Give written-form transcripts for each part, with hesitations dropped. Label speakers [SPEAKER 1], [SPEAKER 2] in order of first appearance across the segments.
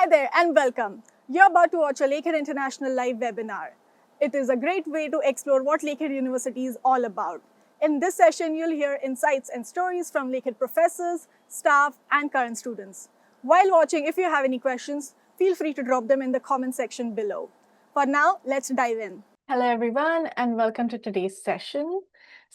[SPEAKER 1] Hi there and welcome. You're about to watch a Lakehead International live webinar. It is a great way to explore what Lakehead University is all about. In this session, you'll hear insights and stories from Lakehead professors, staff, and current students. While watching, if you have any questions, feel free to drop them in the comment section below. For now, let's dive in. Hello, everyone, and welcome to today's session.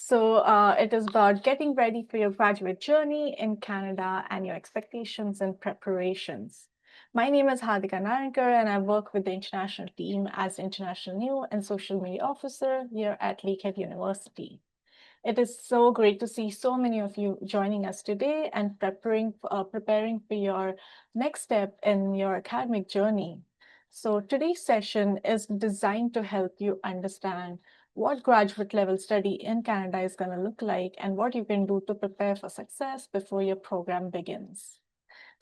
[SPEAKER 1] It is about getting ready for your graduate journey in Canada and your expectations and preparations. My name is Hardika Narankar, and I work with the international team as International New and Social Media Officer here at Lakehead University. It is so great to see so many of you joining us today and preparing for your next step in your academic journey. So today's session is designed to help you understand what graduate level study in Canada is going to look like and what you can do to prepare for success before your program begins.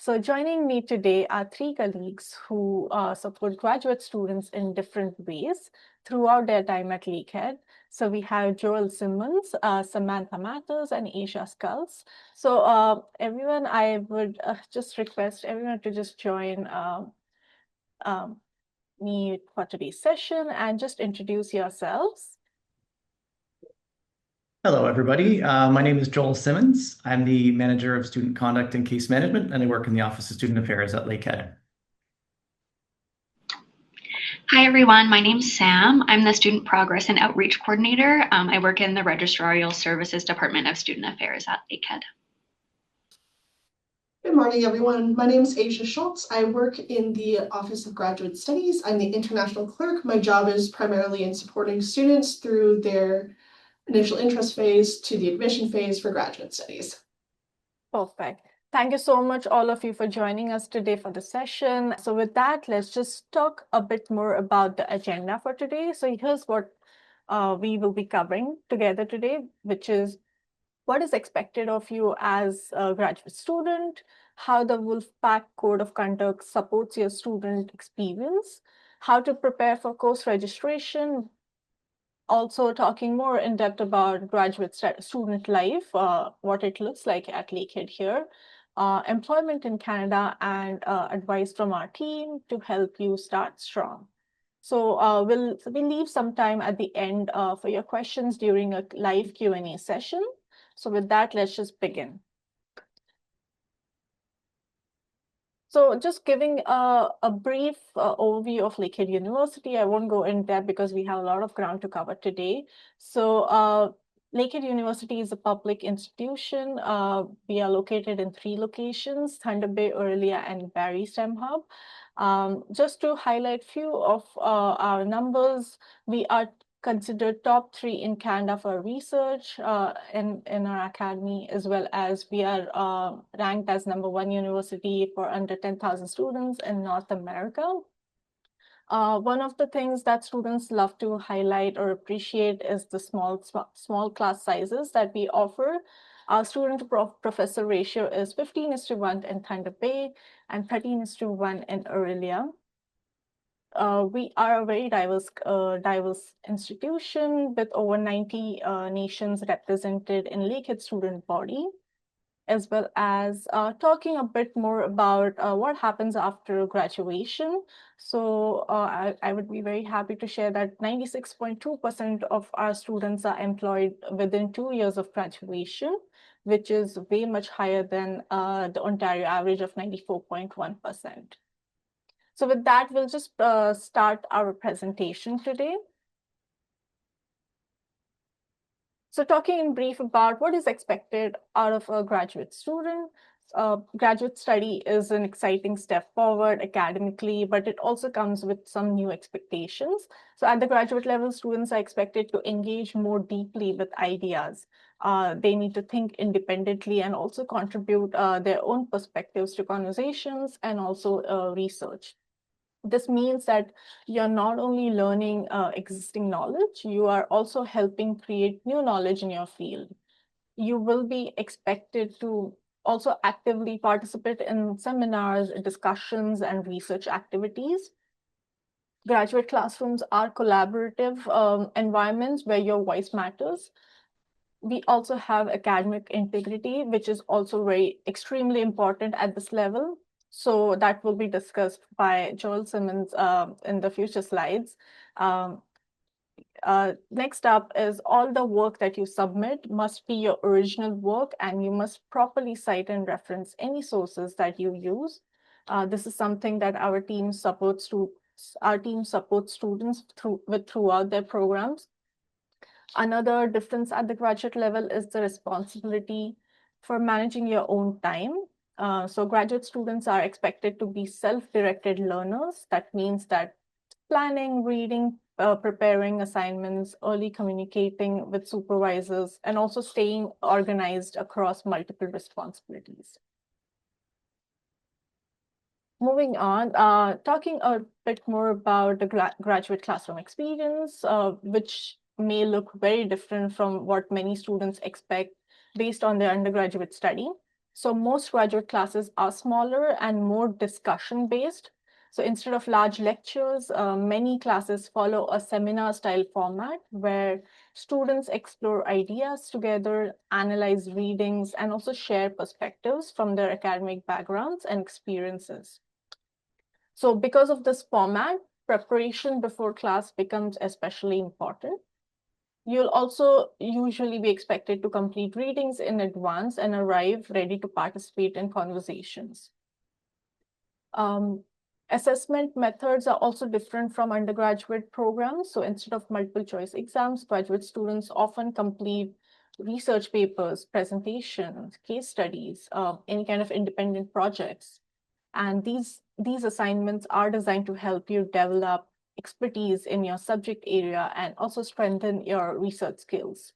[SPEAKER 1] So joining me today are three colleagues who support graduate students in different ways throughout their time at Lakehead. So we have Joel Simmons, Samantha Matters, and Asia Skulls. So everyone, I would just request everyone to just join me for today's session and just introduce yourselves.
[SPEAKER 2] Hello, everybody. My name is Joel Simmons. I'm the Manager of Student Conduct and Case Management, and I work in the Office of Student Affairs at Lakehead.
[SPEAKER 3] Hi, everyone. My name's Sam. I'm the Student Progress and Outreach Coordinator. I work in the Registrarial Services Department of Student Affairs at Lakehead.
[SPEAKER 4] Good morning, everyone. My name is Asia Schultz. I work in the Office of Graduate Studies. I'm the International Clerk. My job is primarily in supporting students through their initial interest phase to the admission phase for graduate studies.
[SPEAKER 1] Perfect. Thank you so much, all of you, for joining us today for the session. So with that, let's just talk a bit more about the agenda for today. So here's what we will be covering together today, which is what is expected of you as a graduate student, how the Wolfpack Code of Conduct supports your student experience, how to prepare for course registration, also talking more in depth about graduate student life, what it looks like at Lakehead here, employment in Canada, and advice from our team to help you start strong. So we'll leave some time at the end for your questions during a live Q&A session. So with that, let's just begin. So just giving a brief overview of Lakehead University. I won't go in depth because we have a lot of ground to cover today. So Lakehead University is a public institution. We are located in 3 locations: Thunder Bay, Aurelia, and Barrie STEM Hub. Just to highlight few of our numbers, we are considered top 3 in Canada for research in our academy, as well as we are ranked as #1 university for under 10,000 students in North America. One of the things that students love to highlight or appreciate is the small class sizes that we offer. Our student-to-professor ratio is 15:1 in Thunder Bay and 13:1 in Aurelia. We are a very diverse institution with over 90 nations represented in Lakehead student body, as well as talking a bit more about what happens after graduation. So I would be very happy to share that 96.2% of our students are employed within 2 years of graduation, which is way much higher than the Ontario average of 94.1%. So with that, we'll just start our presentation today. So talking in brief about what is expected out of a graduate student. Graduate study is an exciting step forward academically, but it also comes with some new expectations. So at the graduate level, students are expected to engage more deeply with ideas. They need to think independently and also contribute their own perspectives to conversations and also research. This means that you're not only learning existing knowledge, you are also helping create new knowledge in your field. You will be expected to also actively participate in seminars, discussions, and research activities. Graduate classrooms are collaborative environments where your voice matters. We also have academic integrity, which is also extremely important at this level. So that will be discussed by Joel Simmons in the future slides. Next up is all the work that you submit must be your original work, and you must properly cite and reference any sources that you use. This is something that our team supports students throughout their programs. Another difference at the graduate level is the responsibility for managing your own time. So graduate students are expected to be self-directed learners. That means that planning, reading, preparing assignments, early communicating with supervisors, and also staying organized across multiple responsibilities. Moving on, talking a bit more about the graduate classroom experience, which may look very different from what many students expect based on their undergraduate study. So most graduate classes are smaller and more discussion-based. So instead of large lectures, many classes follow a seminar-style format where students explore ideas together, analyze readings, and also share perspectives from their academic backgrounds and experiences. So because of this format, preparation before class becomes especially important. You'll also usually be expected to complete readings in advance and arrive ready to participate in conversations. Assessment methods are also different from undergraduate programs. So instead of multiple choice exams, graduate students often complete research papers, presentations, case studies, any kind of independent projects. And these assignments are designed to help you develop expertise in your subject area and also strengthen your research skills.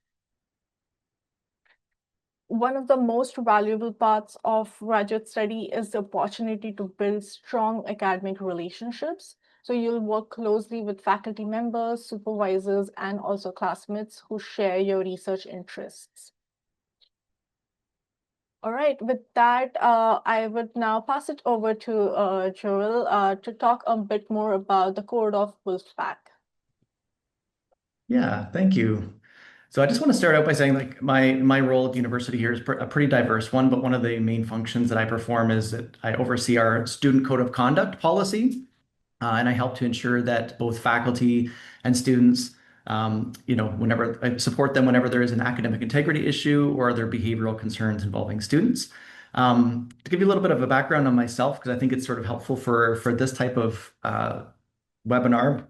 [SPEAKER 1] One of the most valuable parts of graduate study is the opportunity to build strong academic relationships. So you'll work closely with faculty members, supervisors, and also classmates who share your research interests. All right, with that, I would now pass it over to Joel to talk a bit more about the code of Wolfpack.
[SPEAKER 2] Yeah, thank you. So I just want to start out by saying like my role at the university here is a pretty diverse one, but one of the main functions that I perform is that I oversee our student code of conduct policy, and I help to ensure that both faculty and students, whenever I support them whenever there is an academic integrity issue or there are behavioral concerns involving students. To give you a little bit of a background on myself, because I think it's sort of helpful for this type of webinar,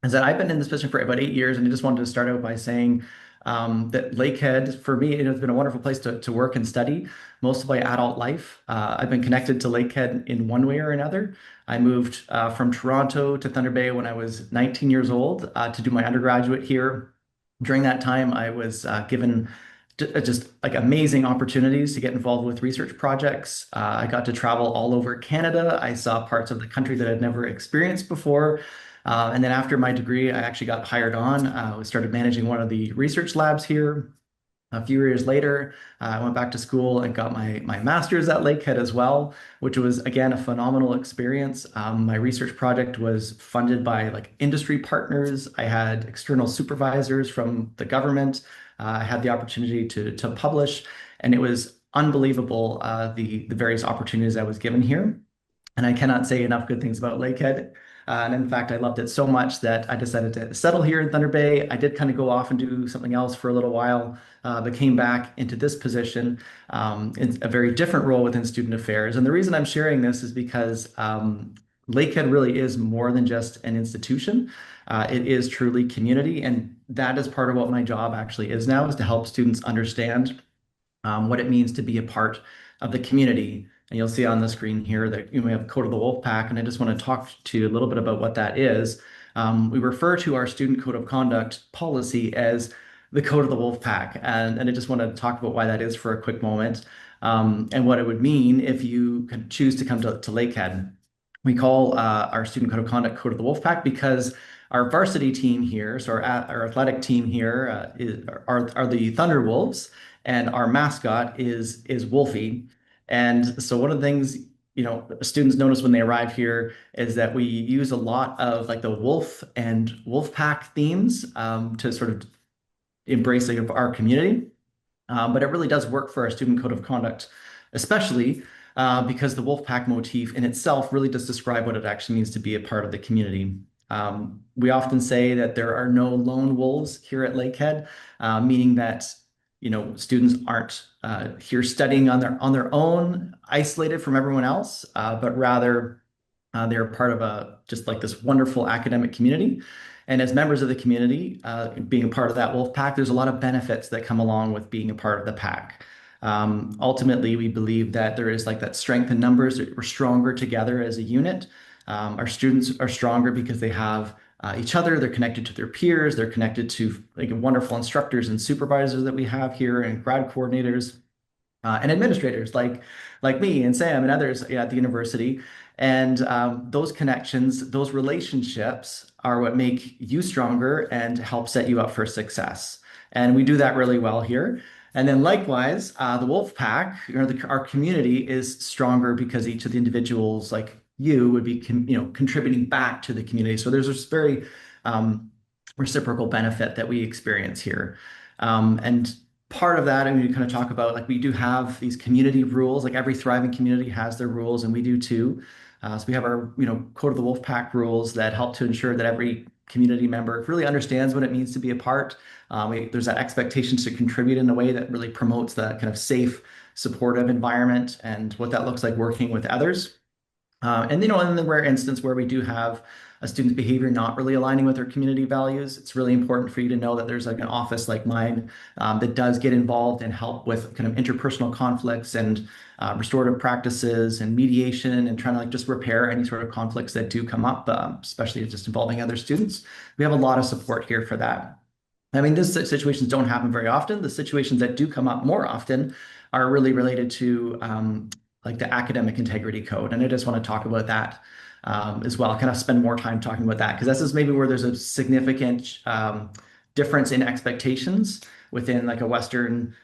[SPEAKER 2] is that I've been in this position for about 8 years, and I just wanted to start out by saying that Lakehead, for me, it has been a wonderful place to work and study most of my adult life. I've been connected to Lakehead in one way or another. I moved from Toronto to Thunder Bay when I was 19 years old to do my undergraduate here. During that time, I was given just like amazing opportunities to get involved with research projects. I got to travel all over Canada. I saw parts of the country that I'd never experienced before. And then after my degree, I actually got hired on. I started managing one of the research labs here. A few years later, I went back to school and got my master's at Lakehead as well, which was, again, a phenomenal experience. My research project was funded by like industry partners. I had external supervisors from the government. I had the opportunity to publish, and it was unbelievable, the various opportunities I was given here. And I cannot say enough good things about Lakehead. And in fact, I loved it so much that I decided to settle here in Thunder Bay. I did kind of go off and do something else for a little while, but came back into this position in a very different role within student affairs. And the reason I'm sharing this is because Lakehead really is more than just an institution. It is truly community. And that is part of what my job actually is now, is to help students understand what it means to be a part of the community. And you'll see on the screen here that we have Code of the Wolfpack, and I just want to talk to you a little bit about what that is. We refer to our student code of conduct policy as the Code of the Wolfpack, and I just want to talk about why that is for a quick moment, and what it would mean if you could choose to come to Lakehead. We call our student code of conduct Code of the Wolfpack because our varsity team here, so our athletic team here, are the Thunder Wolves, and our mascot is Wolfie. And so one of the things, students notice when they arrive here is that we use a lot of like the wolf and Wolfpack themes to sort of embrace our community. But it really does work for our student code of conduct, especially because the Wolfpack motif in itself really does describe what it actually means to be a part of the community. We often say that there are no lone wolves here at Lakehead, meaning that students aren't here studying on their own, isolated from everyone else, but rather they're part of just like this wonderful academic community. And as members of the community, being a part of that wolf pack, there's a lot of benefits that come along with being a part of the pack. Ultimately, we believe that there is like that strength in numbers. We're stronger together as a unit. Our students are stronger because they have each other. They're connected to their peers. They're connected to like wonderful instructors and supervisors that we have here, and grad coordinators and administrators like me and Sam and others at the university. And those connections, those relationships are what make you stronger and help set you up for success. And we do that really well here. And then likewise, the Wolf Pack, our community is stronger because each of the individuals like you would be contributing back to the community. So there's this very reciprocal benefit that we experience here. And part of that, I mean, we kind of talk about like we do have these community rules, like every thriving community has their rules, and we do too. So we have our, Code of the Wolfpack rules that help to ensure that every community member really understands what it means to be a part. There's that expectation to contribute in a way that really promotes that kind of safe, supportive environment and what that looks like working with others. And in the rare instance where we do have a student's behavior not really aligning with their community values, it's really important for you to know that there's like an office like mine that does get involved and help with kind of interpersonal conflicts and restorative practices and mediation and trying to like just repair any sort of conflicts that do come up, especially just involving other students. We have a lot of support here for that. I mean, these situations don't happen very often. The situations that do come up more often are really related to like the academic integrity code. And I just want to talk about that as well, kind of spend more time talking about that, because this is maybe where there's a significant difference in expectations within like a Western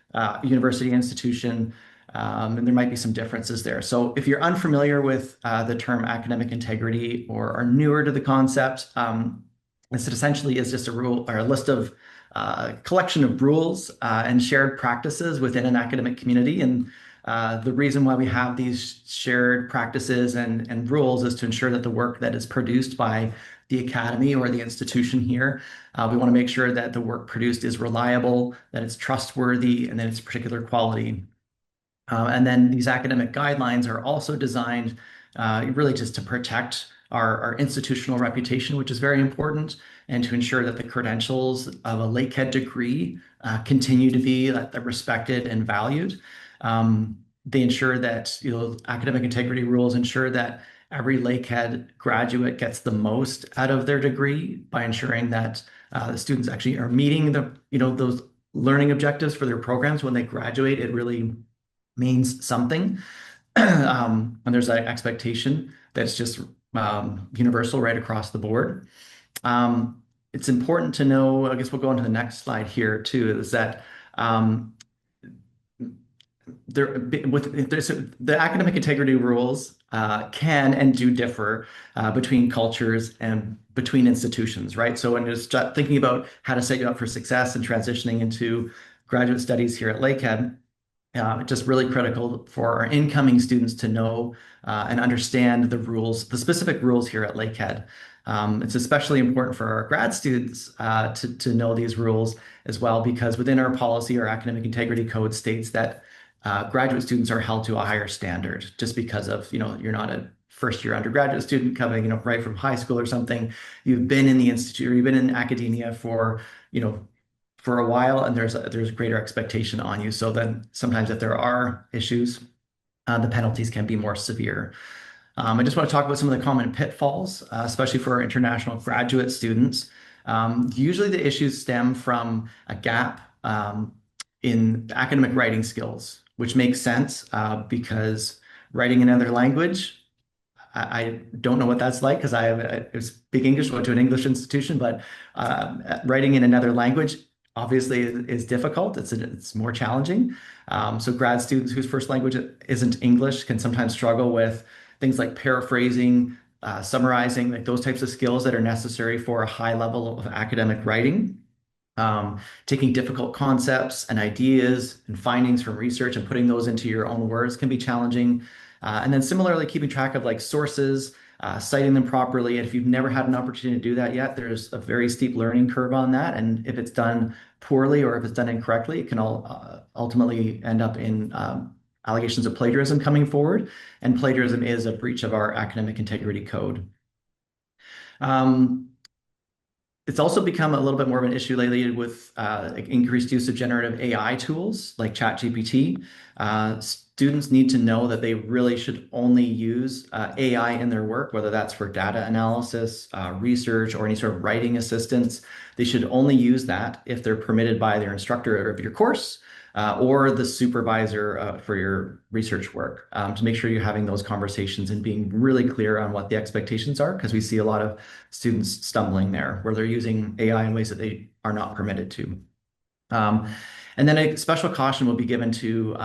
[SPEAKER 2] university institution. And there might be some differences there. So if you're unfamiliar with the term academic integrity or are newer to the concept, this essentially is just a rule or a list of collection of rules and shared practices within an academic community. And the reason why we have these shared practices and rules is to ensure that the work that is produced by the academy or the institution here, we want to make sure that the work produced is reliable, that it's trustworthy, and that it's particular quality. And then these academic guidelines are also designed really just to protect our institutional reputation, which is very important, and to ensure that the credentials of a Lakehead degree continue to be respected and valued. They ensure that academic integrity rules ensure that every Lakehead graduate gets the most out of their degree by ensuring that the students actually are meeting those learning objectives for their programs when they graduate. It really means something. And there's an expectation that's just universal right across the board. It's important to know, I guess we'll go on to the next slide here too, is that the academic integrity rules can and do differ between cultures and between institutions, right? So when you're thinking about how to set you up for success and transitioning into graduate studies here at Lakehead, it's just really critical for our incoming students to know and understand the rules, the specific rules here at Lakehead. It's especially important for our grad students to know these rules as well, because within our policy, our academic integrity code states that graduate students are held to a higher standard just because of, you're not a first-year undergraduate student coming, right from high school or something. You've been in the institute or you've been in academia for a while, and there's greater expectation on you. So then sometimes if there are issues, the penalties can be more severe. I just want to talk about some of the common pitfalls, especially for our international graduate students. Usually the issues stem from a gap in academic writing skills, which makes sense because writing in another language, I don't know what that's like because I speak English, went to an English institution, but writing in another language obviously is difficult. It's more challenging. So grad students whose first language isn't English can sometimes struggle with things like paraphrasing, summarizing, like those types of skills that are necessary for a high level of academic writing. Taking difficult concepts and ideas and findings from research and putting those into your own words can be challenging. And then similarly, keeping track of like sources, citing them properly. And if you've never had an opportunity to do that yet, there's a very steep learning curve on that. And if it's done poorly or if it's done incorrectly, it can all ultimately end up in allegations of plagiarism coming forward. And plagiarism is a breach of our academic integrity code. It's also become a little bit more of an issue lately with like increased use of generative AI tools like ChatGPT. Students need to know that they really should only use AI in their work, whether that's for data analysis, research, or any sort of writing assistance. They should only use that if they're permitted by their instructor of your course or the supervisor for your research work to make sure you're having those conversations and being really clear on what the expectations are, because we see a lot of students stumbling there where they're using AI in ways that they are not permitted to. And then a special caution will be given to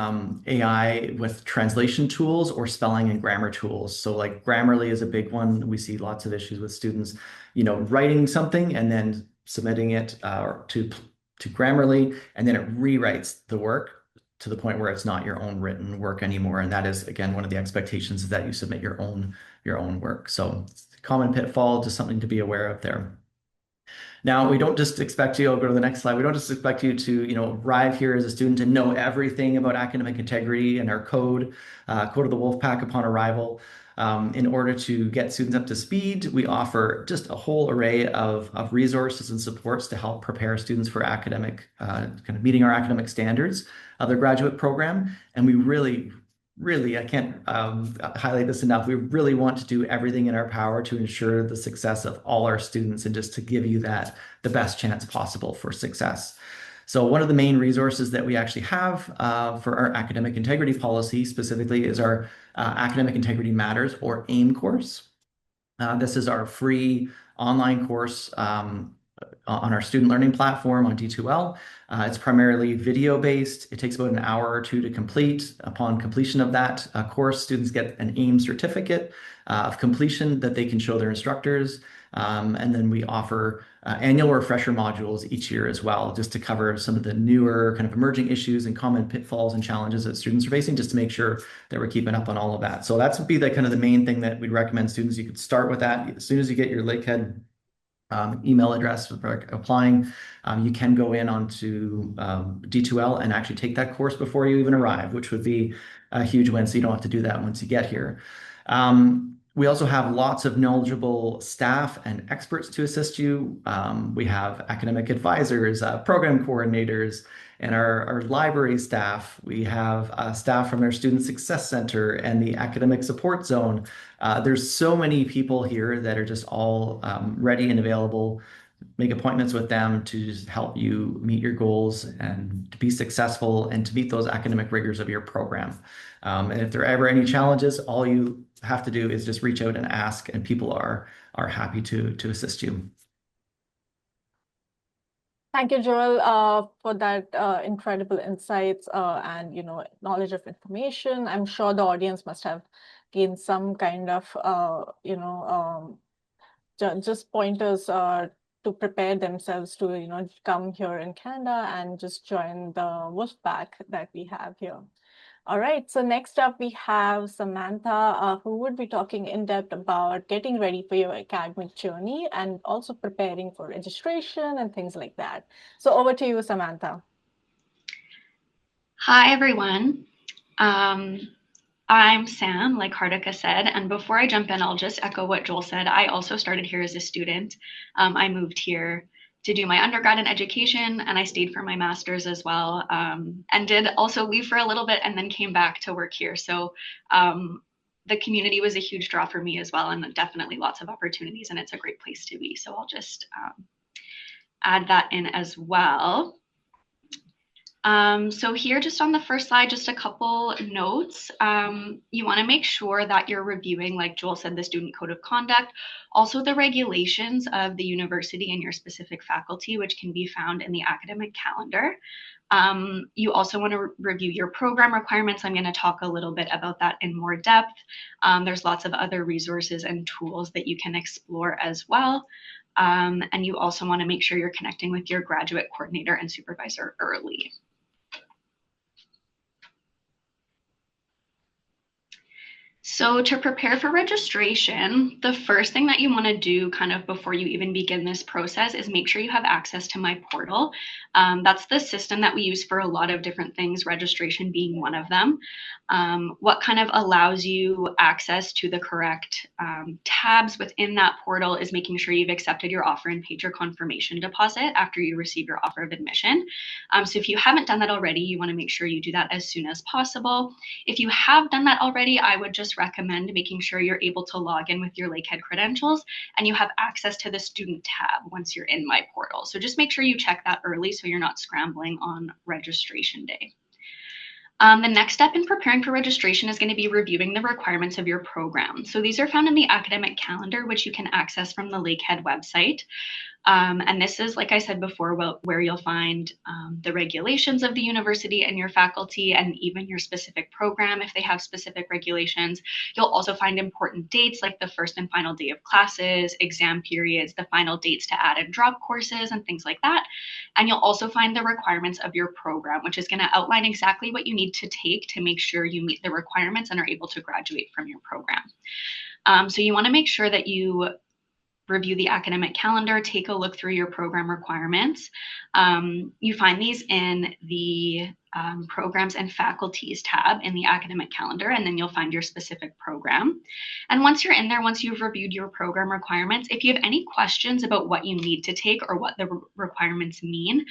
[SPEAKER 2] AI with translation tools or spelling and grammar tools. So like Grammarly is a big one. We see lots of issues with students, writing something and then submitting it to Grammarly, and then it rewrites the work to the point where it's not your own written work anymore. And that is, again, one of the expectations is that you submit your own work. So it's a common pitfall, just something to be aware of there. Now, we don't just expect you, I'll go to the next slide. We don't just expect you to, arrive here as a student and know everything about academic integrity and our code of the Wolfpack upon arrival. In order to get students up to speed, we offer just a whole array of resources and supports to help prepare students for academic, kind of meeting our academic standards of their graduate program. And we really, I can't highlight this enough. We really want to do everything in our power to ensure the success of all our students and just to give you the best chance possible for success. So one of the main resources that we actually have for our academic integrity policy specifically is our Academic Integrity Matters, or AIM course. This is our free online course on our student learning platform on D2L. It's primarily video-based. It takes about an hour or two to complete. Upon completion of that course, students get an AIM certificate of completion that they can show their instructors. And then we offer annual refresher modules each year as well, just to cover some of the newer kind of emerging issues and common pitfalls and challenges that students are facing, just to make sure that we're keeping up on all of that. So that's would be the kind of the main thing that we'd recommend students. You could start with that as soon as you get your Lakehead email address for applying. You can go in onto D2L and actually take that course before you even arrive, which would be a huge win. So you don't have to do that once you get here. We also have lots of knowledgeable staff and experts to assist you. We have academic advisors, program coordinators, and our library staff. We have staff from our Student Success Center and the Academic Support Zone. There's so many people here that are just all ready and available. Make appointments with them to just help you meet your goals and to be successful and to meet those academic rigors of your program. And if there are ever any challenges, all you have to do is just reach out and ask, and people are happy to assist you.
[SPEAKER 1] Thank you, Joel, for that incredible insights and knowledge of information. I'm sure the audience must have gained some kind of just pointers to prepare themselves to come here in Canada and just join the Wolfpack that we have here. All right, so next up we have Samantha, who would be talking in depth about getting ready for your academic journey and also preparing for registration and things like that. So over to you, Samantha.
[SPEAKER 3] Hi, everyone. I'm Sam, like Hartika said, and before I jump in, I'll just echo what Joel said. I also started here as a student. I moved here to do my undergrad in education, and I stayed for my master's as well, and did also leave for a little bit and then came back to work here. So the community was a huge draw for me as well, and definitely lots of opportunities, and it's a great place to be. So I'll just add that in as well. So here, just on the first slide, just a couple notes. You want to make sure that you're reviewing, like Joel said, the student code of conduct, also the regulations of the university and your specific faculty, which can be found in the academic calendar. You also want to review your program requirements. I'm going to talk a little bit about that in more depth. There's lots of other resources and tools that you can explore as well. And you also want to make sure you're connecting with your graduate coordinator and supervisor early. So to prepare for registration, the first thing that you want to do kind of before you even begin this process is make sure you have access to my portal. That's the system that we use for a lot of different things, registration being one of them. What kind of allows you access to the correct tabs within that portal is making sure you've accepted your offer and paid your confirmation deposit after you receive your offer of admission. So if you haven't done that already, you want to make sure you do that as soon as possible. If you have done that already, I would just recommend making sure you're able to log in with your Lakehead credentials and you have access to the student tab once you're in my portal. So just make sure you check that early so you're not scrambling on registration day. The next step in preparing for registration is going to be reviewing the requirements of your program. So these are found in the academic calendar, which you can access from the Lakehead website. And this is, like I said before, where you'll find the regulations of the university and your faculty and even your specific program if they have specific regulations. You'll also find important dates like the first and final day of classes, exam periods, the final dates to add and drop courses and things like that. And you'll also find the requirements of your program, which is going to outline exactly what you need to take to make sure you meet the requirements and are able to graduate from your program. So you want to make sure that you review the academic calendar, take a look through your program requirements. You find these in the programs and faculties tab in the academic calendar, and then you'll find your specific program. And once you're in there, once you've reviewed your program requirements, if you have any questions about what you need to take or what the requirements mean,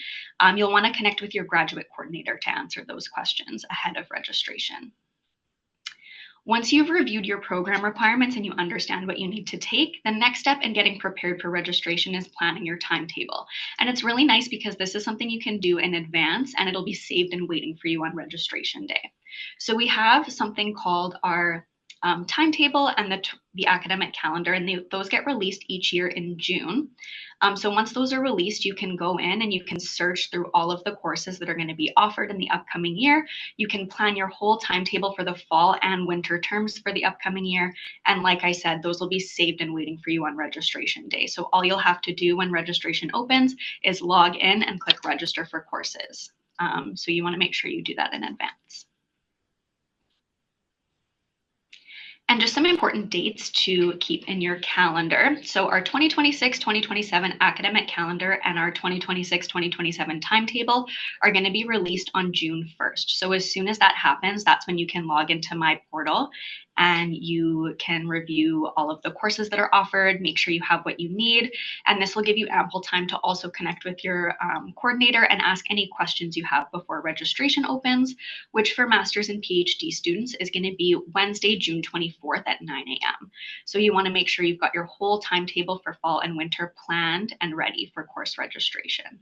[SPEAKER 3] you'll want to connect with your graduate coordinator to answer those questions ahead of registration. Once you've reviewed your program requirements and you understand what you need to take, the next step in getting prepared for registration is planning your timetable. And it's really nice because this is something you can do in advance and it'll be saved and waiting for you on registration day. So we have something called our timetable and the academic calendar, and those get released each year in June. So once those are released, you can go in and you can search through all of the courses that are going to be offered in the upcoming year. You can plan your whole timetable for the fall and winter terms for the upcoming year. And like I said, those will be saved and waiting for you on registration day. So all you'll have to do when registration opens is log in and click register for courses. So you want to make sure you do that in advance. And just some important dates to keep in your calendar. So our 2026-2027 academic calendar and our 2026-2027 timetable are going to be released on June 1st. So as soon as that happens, that's when you can log into my portal and you can review all of the courses that are offered, make sure you have what you need. And this will give you ample time to also connect with your coordinator and ask any questions you have before registration opens, which for master's and PhD students is going to be Wednesday, June 24th at 9 a.m. So you want to make sure you've got your whole timetable for fall and winter planned and ready for course registration.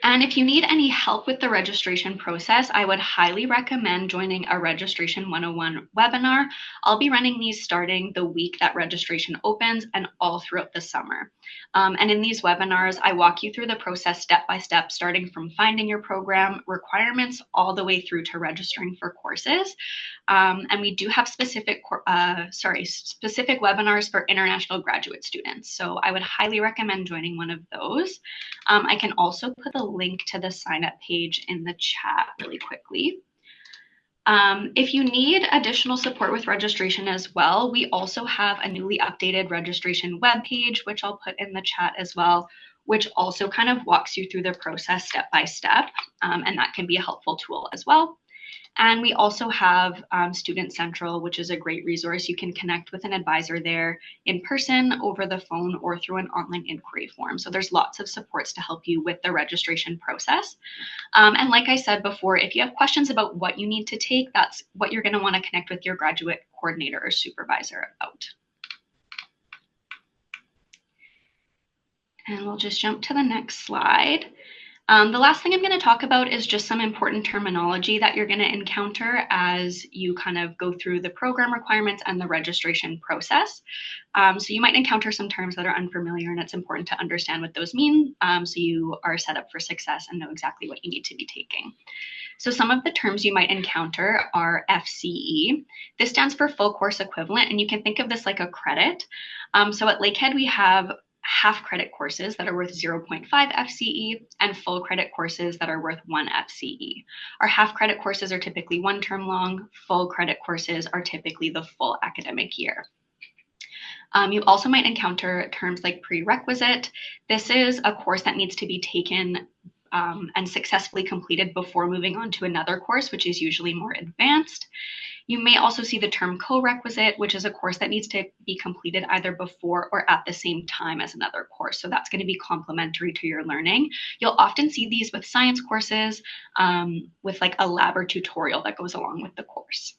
[SPEAKER 3] And if you need any help with the registration process, I would highly recommend joining a Registration 101 webinar. I'll be running these starting the week that registration opens and all throughout the summer. And in these webinars, I walk you through the process step by step, starting from finding your program requirements all the way through to registering for courses. And we do have specific webinars for international graduate students. So I would highly recommend joining one of those. I can also put the link to the sign up page in the chat really quickly. If you need additional support with registration as well, we also have a newly updated registration webpage, which I'll put in the chat as well, which also kind of walks you through the process step by step, and that can be a helpful tool as well. And we also have Student Central, which is a great resource. You can connect with an advisor there in person, over the phone, or through an online inquiry form. So there's lots of supports to help you with the registration process. And like I said before, if you have questions about what you need to take, that's what you're going to want to connect with your graduate coordinator or supervisor about. And we'll just jump to the next slide. The last thing I'm going to talk about is just some important terminology that you're going to encounter as you kind of go through the program requirements and the registration process. So you might encounter some terms that are unfamiliar, and it's important to understand what those mean so you are set up for success and know exactly what you need to be taking. So some of the terms you might encounter are FCE. This stands for full course equivalent, and you can think of this like a credit. So at Lakehead, we have half credit courses that are worth 0.5 FCE and full credit courses that are worth 1 FCE. Our half credit courses are typically 1 term long, full credit courses are typically the full academic year. You also might encounter terms like prerequisite. This is a course that needs to be taken and successfully completed before moving on to another course, which is usually more advanced. You may also see the term co-requisite, which is a course that needs to be completed either before or at the same time as another course. So that's going to be complementary to your learning. You'll often see these with science courses with like a lab or tutorial that goes along with the course.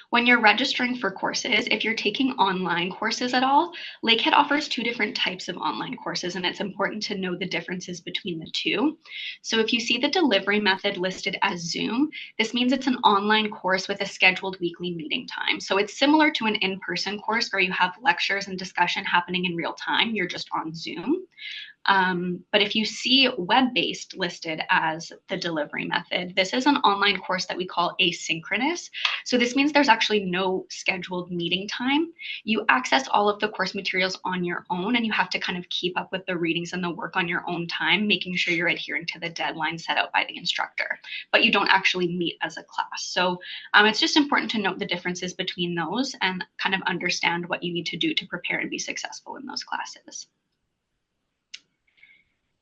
[SPEAKER 3] When you're registering for courses, if you're taking online courses at all, Lakehead offers 2 different types of online courses, and it's important to know the differences between the two. So if you see the delivery method listed as Zoom, this means it's an online course with a scheduled weekly meeting time. So it's similar to an in-person course where you have lectures and discussion happening in real time. You're just on Zoom. But if you see web-based listed as the delivery method, this is an online course that we call asynchronous. So this means there's actually no scheduled meeting time. You access all of the course materials on your own, and you have to kind of keep up with the readings and the work on your own time, making sure you're adhering to the deadline set out by the instructor, but you don't actually meet as a class. So it's just important to note the differences between those and kind of understand what you need to do to prepare and be successful in those classes.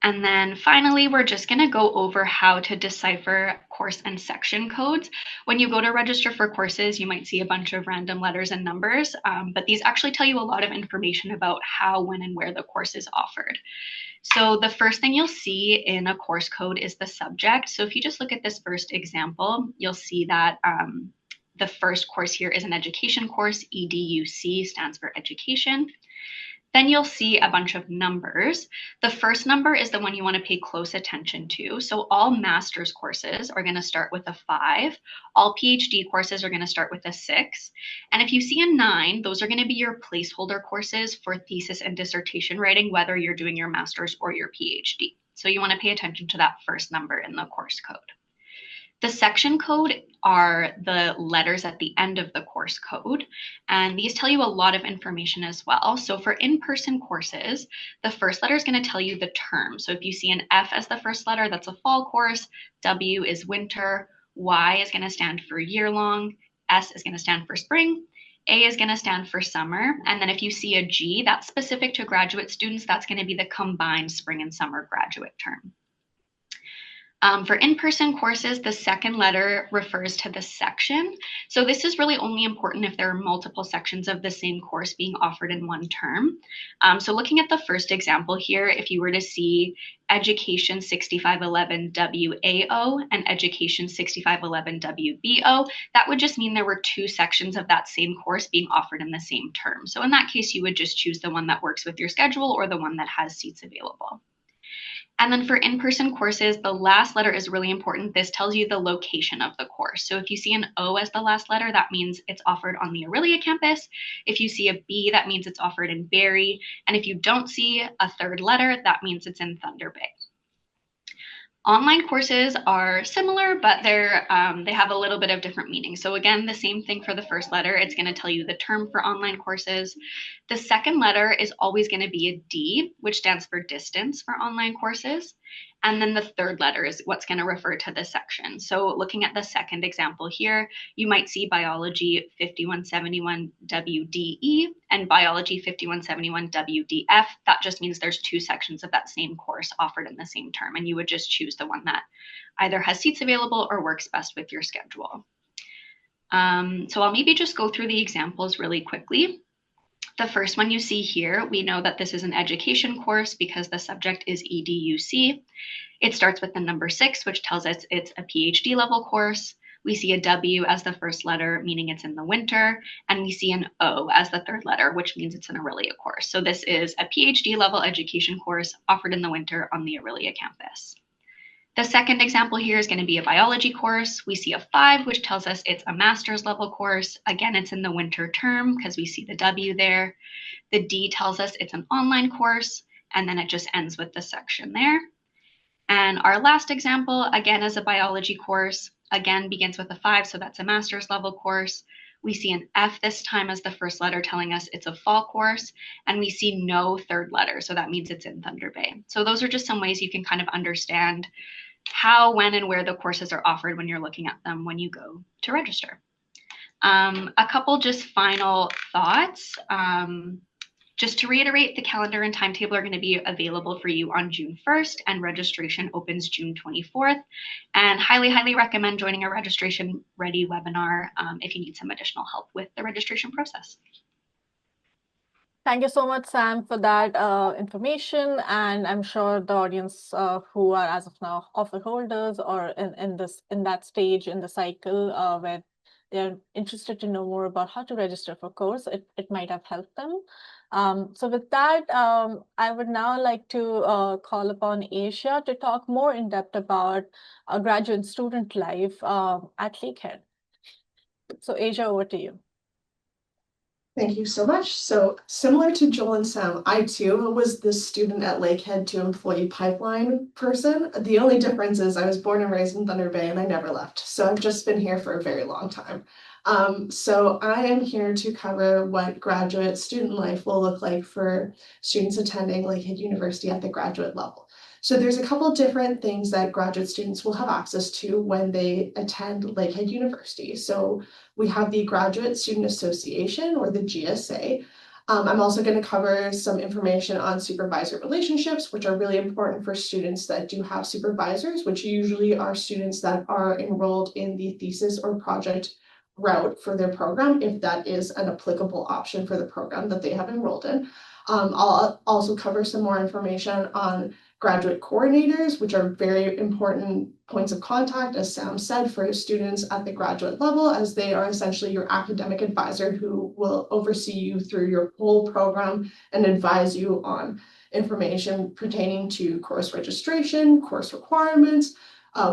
[SPEAKER 3] And then finally, we're just going to go over how to decipher course and section codes. When you go to register for courses, you might see a bunch of random letters and numbers, but these actually tell you a lot of information about how, when, and where the course is offered. So the first thing you'll see in a course code is the subject. So if you just look at this first example, you'll see that the first course here is an education course. EDUC stands for education. Then you'll see a bunch of numbers. The first number is the one you want to pay close attention to. So all master's courses are going to start with a 5. All PhD courses are going to start with a 6. And if you see a 9, those are going to be your placeholder courses for thesis and dissertation writing, whether you're doing your master's or your PhD. So you want to pay attention to that first number in the course code. The section code are the letters at the end of the course code, and these tell you a lot of information as well. So for in-person courses, the first letter is going to tell you the term. So if you see an F as the first letter, that's a fall course, W is winter, Y is going to stand for year-long, S is going to stand for spring, A is going to stand for summer, and then if you see a G, that's specific to graduate students, that's going to be the combined spring and summer graduate term. For in-person courses, the second letter refers to the section. So this is really only important if there are multiple sections of the same course being offered in one term. So looking at the first example here, if you were to see Education 6511 WAO and Education 6511 WBO, that would just mean there were 2 sections of that same course being offered in the same term. So in that case, you would just choose the one that works with your schedule or the one that has seats available. And then for in-person courses, the last letter is really important. This tells you the location of the course. So if you see an O as the last letter, that means it's offered on the Aurelia campus. If you see a B, that means it's offered in Barrie. And if you don't see a third letter, that means it's in Thunder Bay. Online courses are similar, but they have a little bit of different meaning. So again, the same thing for the first letter. It's going to tell you the term for online courses. The second letter is always going to be a D, which stands for distance for online courses. And then the third letter is what's going to refer to the section. So looking at the second example here, you might see biology 5171 WDE and biology 5171 WDF. That just means there's 2 sections of that same course offered in the same term, and you would just choose the one that either has seats available or works best with your schedule. So I'll maybe just go through the examples really quickly. The first one you see here, we know that this is an education course because the subject is EDUC. It starts with the number 6, which tells us it's a PhD level course. We see a W as the first letter, meaning it's in the winter, and we see an O as the third letter, which means it's an Aurelia course. So this is a PhD level education course offered in the winter on the Aurelia campus. The second example here is going to be a biology course. We see a 5, which tells us it's a master's level course. Again, it's in the winter term because we see the W there. The D tells us it's an online course, and then it just ends with the section there. And our last example, again, is a biology course. Again, begins with a 5, so that's a master's level course. We see an F this time as the first letter telling us it's a fall course, and we see no third letter. So that means it's in Thunder Bay. So those are just some ways you can kind of understand how, when, and where the courses are offered when you're looking at them when you go to register. A couple just final thoughts. Just to reiterate, the calendar and timetable are going to be available for you on June 1st, and registration opens June 24th. And highly recommend joining our registration ready webinar if you need some additional help with the registration process.
[SPEAKER 1] Thank you so much, Sam, for that information. And I'm sure the audience who are as of now offer holders or in that stage in the cycle where they're interested to know more about how to register for course, it might have helped them. So with that, I would now like to call upon Asia to talk more in depth about a graduate student life at Lakehead. So Asia, over to you.
[SPEAKER 4] Thank you so much. So similar to Joel and Sam, I too was this student at Lakehead to employee pipeline person. The only difference is I was born and raised in Thunder Bay and I never left. So I've just been here for a very long time. So I am here to cover what graduate student life will look like for students attending Lakehead University at the graduate level. So there's a couple different things that graduate students will have access to when they attend Lakehead University. So we have the Graduate Student Association, or the GSA. I'm also going to cover some information on supervisor relationships, which are really important for students that do have supervisors, which usually are students that are enrolled in the thesis or project route for their program, if that is an applicable option for the program that they have enrolled in. I'll also cover some more information on graduate coordinators, which are very important points of contact, as Sam said, for students at the graduate level, as they are essentially your academic advisor who will oversee you through your whole program and advise you on information pertaining to course registration, course requirements,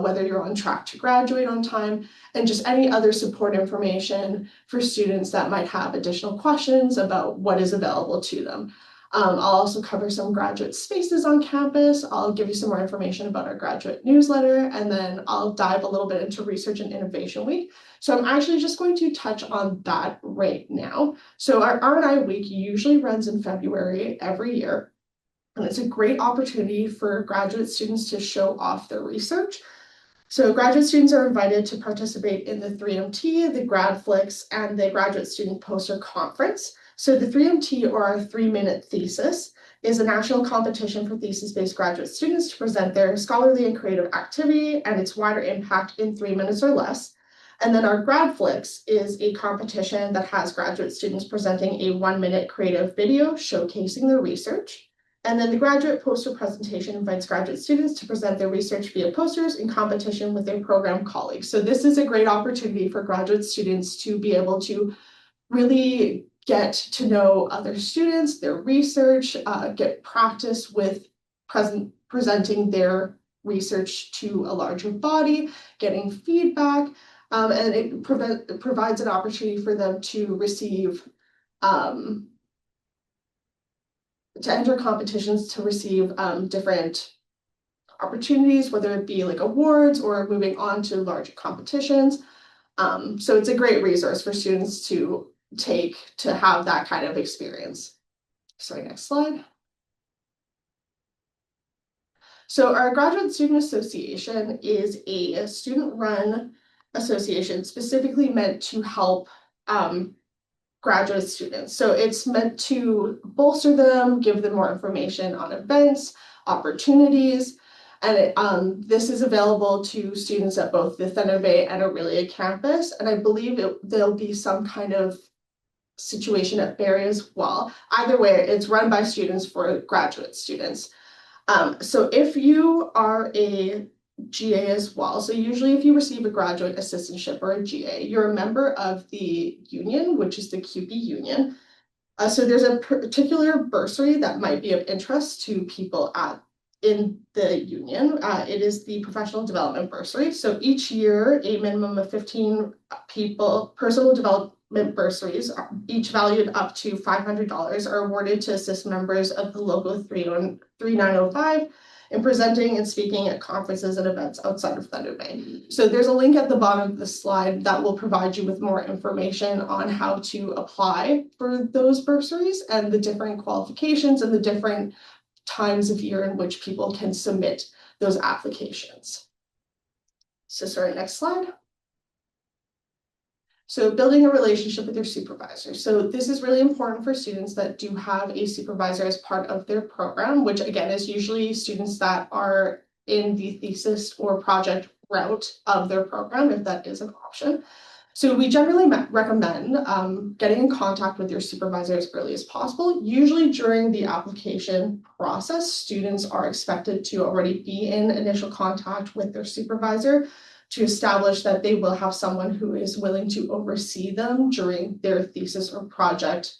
[SPEAKER 4] whether you're on track to graduate on time, and just any other support information for students that might have additional questions about what is available to them. I'll also cover some graduate spaces on campus. I'll give you some more information about our graduate newsletter, and then I'll dive a little bit into Research and Innovation Week. So I'm actually just going to touch on that right now. So our R&I Week usually runs in February every year, and it's a great opportunity for graduate students to show off their research. So graduate students are invited to participate in the 3MT, the Grad Flicks, and the Graduate Student Poster Conference. So the 3MT, or our 3-minute thesis, is a national competition for thesis-based graduate students to present their scholarly and creative activity and its wider impact in 3 minutes or less. And then our Grad Flicks is a competition that has graduate students presenting a 1-minute creative video showcasing their research. And then the graduate poster presentation invites graduate students to present their research via posters in competition with their program colleagues. So this is a great opportunity for graduate students to be able to really get to know other students, their research, get practice with presenting their research to a larger body, getting feedback, and it provides an opportunity for them to receive, to enter competitions, to receive different opportunities, whether it be like awards or moving on to larger competitions. So it's a great resource for students to take to have that kind of experience. Sorry, next slide. So our Graduate Student Association is a student-run association specifically meant to help graduate students. So it's meant to bolster them, give them more information on events, opportunities, and this is available to students at both the Thunder Bay and Aurelia campus. And I believe there'll be some kind of situation at Barrie as well. Either way, it's run by students for graduate students. So if you are a GA as well, so usually if you receive a graduate assistantship or a GA, you're a member of the union, which is the CUPE union. So there's a particular bursary that might be of interest to people in the union. It is the professional development bursary. So each year, a minimum of 15 people, personal development bursaries, each valued up to $500, are awarded to assist members of the local 3905 in presenting and speaking at conferences and events outside of Thunder Bay. So there's a link at the bottom of the slide that will provide you with more information on how to apply for those bursaries and the different qualifications and the different times of year in which people can submit those applications. So sorry, next slide. So building a relationship with your supervisor. So this is really important for students that do have a supervisor as part of their program, which again is usually students that are in the thesis or project route of their program, if that is an option. So we generally recommend getting in contact with your supervisor as early as possible. Usually during the application process, students are expected to already be in initial contact with their supervisor to establish that they will have someone who is willing to oversee them during their thesis or project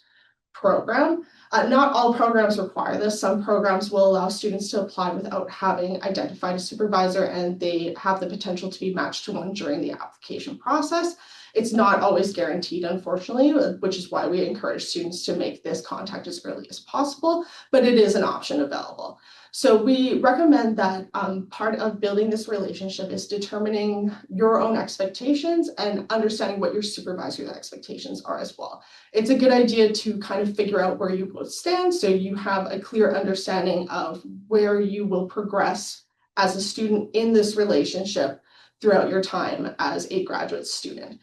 [SPEAKER 4] program. Not all programs require this. Some programs will allow students to apply without having identified a supervisor, and they have the potential to be matched to one during the application process. It's not always guaranteed, unfortunately, which is why we encourage students to make this contact as early as possible, but it is an option available. So we recommend that part of building this relationship is determining your own expectations and understanding what your supervisor's expectations are as well. It's a good idea to kind of figure out where you both stand so you have a clear understanding of where you will progress as a student in this relationship throughout your time as a graduate student.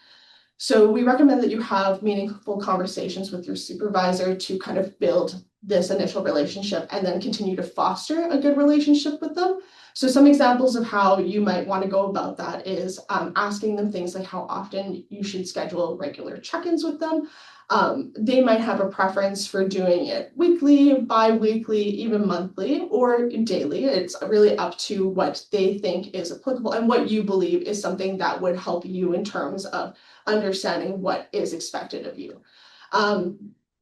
[SPEAKER 4] So we recommend that you have meaningful conversations with your supervisor to kind of build this initial relationship and then continue to foster a good relationship with them. So some examples of how you might want to go about that is asking them things like how often you should schedule regular check-ins with them. They might have a preference for doing it weekly, bi-weekly, even monthly, or daily. It's really up to what they think is applicable and what you believe is something that would help you in terms of understanding what is expected of you.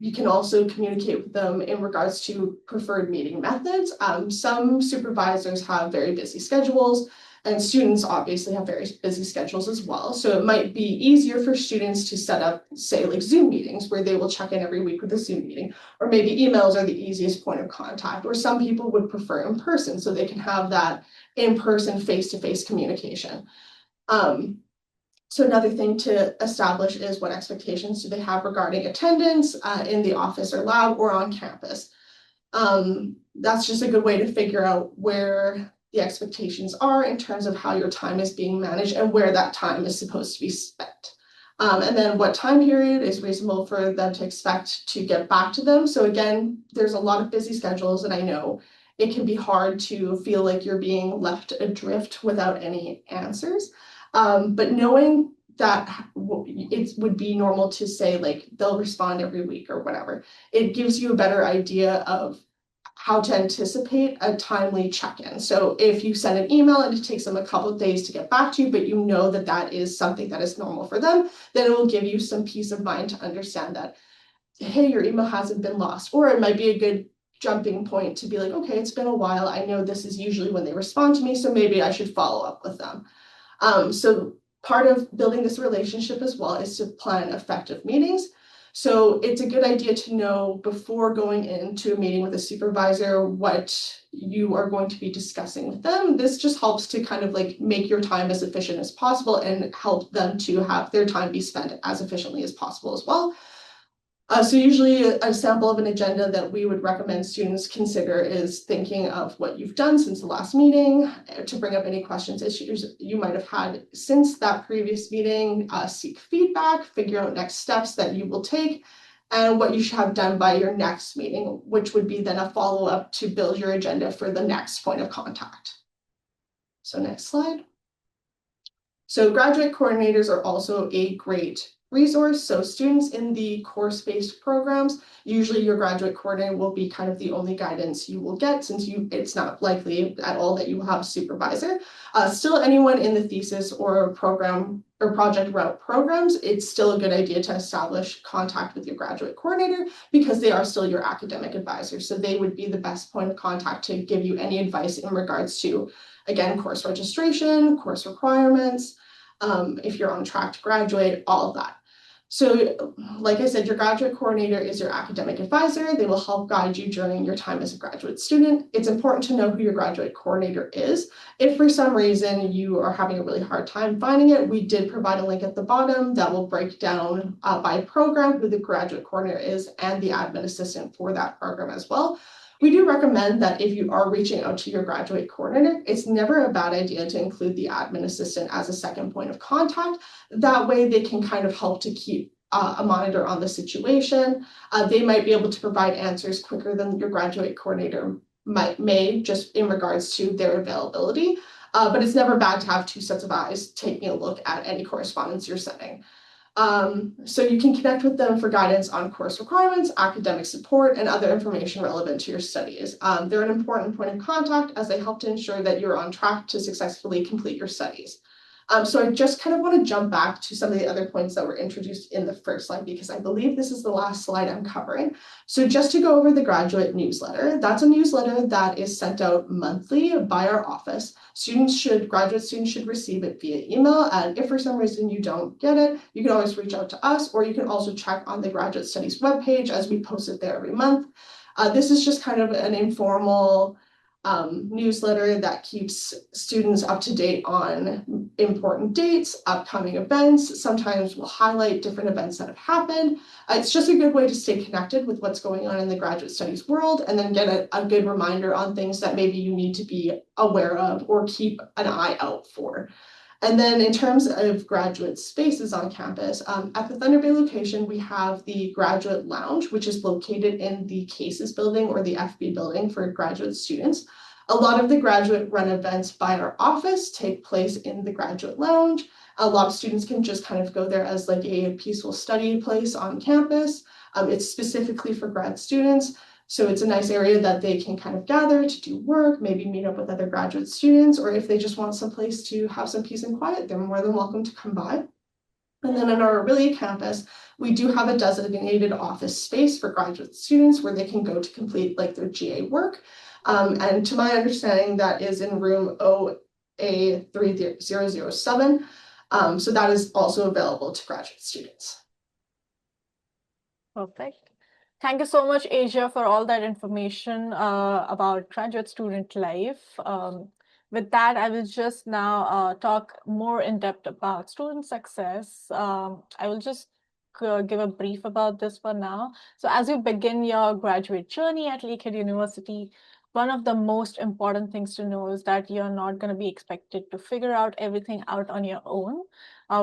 [SPEAKER 4] You can also communicate with them in regards to preferred meeting methods. Some supervisors have very busy schedules, and students obviously have very busy schedules as well. So it might be easier for students to set up, say, like Zoom meetings where they will check in every week with a Zoom meeting, or maybe emails are the easiest point of contact, or some people would prefer in person so they can have that in-person, face-to-face communication. So another thing to establish is what expectations do they have regarding attendance in the office or lab or on campus. That's just a good way to figure out where the expectations are in terms of how your time is being managed and where that time is supposed to be spent. And then what time period is reasonable for them to expect to get back to them. So again, there's a lot of busy schedules, and I know it can be hard to feel like you're being left adrift without any answers. But knowing that it would be normal to say like they'll respond every week or whatever, it gives you a better idea of how to anticipate a timely check-in. So if you send an email and it takes them a couple of days to get back to you, but you know that that is something that is normal for them, then it will give you some peace of mind to understand that, hey, your email hasn't been lost. Or it might be a good jumping point to be like, okay, it's been a while. I know this is usually when they respond to me, so maybe I should follow up with them. So part of building this relationship as well is to plan effective meetings. So it's a good idea to know before going into a meeting with a supervisor what you are going to be discussing with them. This just helps to kind of like make your time as efficient as possible and help them to have their time be spent as efficiently as possible as well. So usually a sample of an agenda that we would recommend students consider is thinking of what you've done since the last meeting, to bring up any questions, issues you might have had since that previous meeting, seek feedback, figure out next steps that you will take, and what you should have done by your next meeting, which would be then a follow-up to build your agenda for the next point of contact. So next slide. So graduate coordinators are also a great resource. So students in the course-based programs, usually your graduate coordinator will be kind of the only guidance you will get, since it's not likely at all that you will have a supervisor. Still, anyone in the thesis or program or project route programs, it's still a good idea to establish contact with your graduate coordinator because they are still your academic advisors. So they would be the best point of contact to give you any advice in regards to, again, course registration, course requirements, if you're on track to graduate, all of that. So like I said, your graduate coordinator is your academic advisor. They will help guide you during your time as a graduate student. It's important to know who your graduate coordinator is. If for some reason you are having a really hard time finding it, we did provide a link at the bottom that will break down by program who the graduate coordinator is and the admin assistant for that program as well. We do recommend that if you are reaching out to your graduate coordinator, it's never a bad idea to include the admin assistant as a second point of contact. That way they can kind of help to keep a monitor on the situation. They might be able to provide answers quicker than your graduate coordinator may just in regards to their availability. But it's never bad to have two sets of eyes taking a look at any correspondence you're sending. So you can connect with them for guidance on course requirements, academic support, and other information relevant to your studies. They're an important point of contact as they help to ensure that you're on track to successfully complete your studies. So I just kind of want to jump back to some of the other points that were introduced in the first slide, because I believe this is the last slide I'm covering. So just to go over the graduate newsletter, that's a newsletter that is sent out monthly by our office. Graduate students should receive it via email. And if for some reason you don't get it, you can always reach out to us, or you can also check on the Graduate Studies webpage as we post it there every month. This is just kind of an informal newsletter that keeps students up to date on important dates, upcoming events. Sometimes we'll highlight different events that have happened. It's just a good way to stay connected with what's going on in the graduate studies world, and then get a good reminder on things that maybe you need to be aware of or keep an eye out for. And then in terms of graduate spaces on campus, at the Thunder Bay location, we have the Graduate Lounge, which is located in the Cases building or the FB building for graduate students. A lot of the graduate run events by our office take place in the Graduate Lounge. A lot of students can just kind of go there as like a peaceful study place on campus. It's specifically for grad students. So it's a nice area that they can kind of gather to do work, maybe meet up with other graduate students, or if they just want some place to have some peace and quiet, they're more than welcome to come by. And then on our Aurelia campus, we do have a designated office space for graduate students where they can go to complete like their GA work. And to my understanding, that is in room OA3007. So that is also available to graduate students.
[SPEAKER 1] Perfect. Thank you so much, Asia, for all that information about graduate student life. With that, I will just now talk more in depth about student success. I will just give a brief about this for now. So as you begin your graduate journey at Lakehead University, one of the most important things to know is that you're not going to be expected to figure out everything out on your own.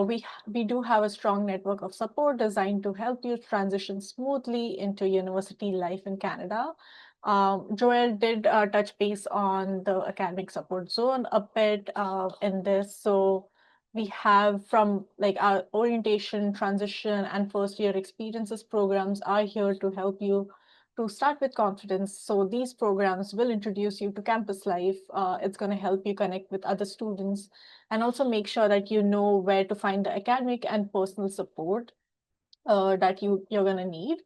[SPEAKER 1] We do have a strong network of support designed to help you transition smoothly into university life in Canada. Joel did touch base on the academic support zone a bit in this. So we have from like our orientation, transition, and first year experiences programs are here to help you to start with confidence. So these programs will introduce you to campus life. It's going to help you connect with other students and also make sure that you know where to find the academic and personal support that you're going to need.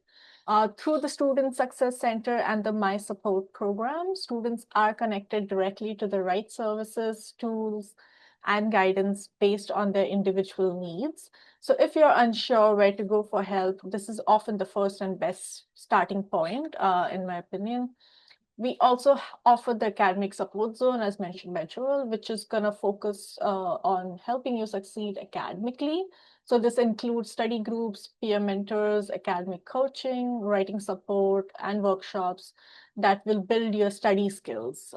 [SPEAKER 1] Through the Student Success Center and the My Support program, students are connected directly to the right services, tools, and guidance based on their individual needs. So if you're unsure where to go for help, this is often the first and best starting point, in my opinion. We also offer the academic support zone, as mentioned by Joel, which is going to focus on helping you succeed academically. So this includes study groups, peer mentors, academic coaching, writing support, and workshops that will build your study skills.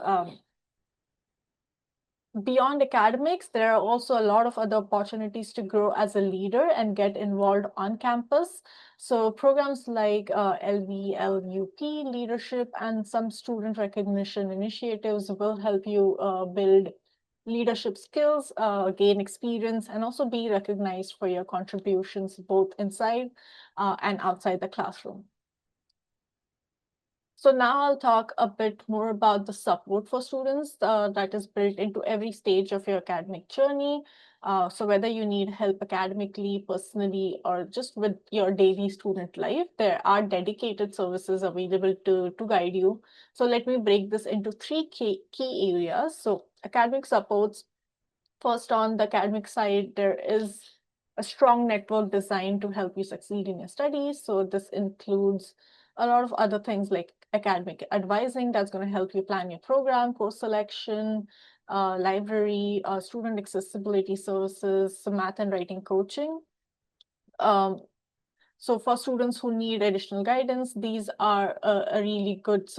[SPEAKER 1] Beyond academics, there are also a lot of other opportunities to grow as a leader and get involved on campus. So programs like LVLUP leadership and some student recognition initiatives will help you build leadership skills, gain experience, and also be recognized for your contributions both inside and outside the classroom. So now I'll talk a bit more about the support for students that is built into every stage of your academic journey. So whether you need help academically, personally, or just with your daily student life, there are dedicated services available to guide you. So let me break this into three key areas. So academic supports. First, on the academic side, there is a strong network designed to help you succeed in your studies. So this includes a lot of other things like academic advising that's going to help you plan your program, course selection, library, student accessibility services, some math and writing coaching. So for students who need additional guidance, these are a really good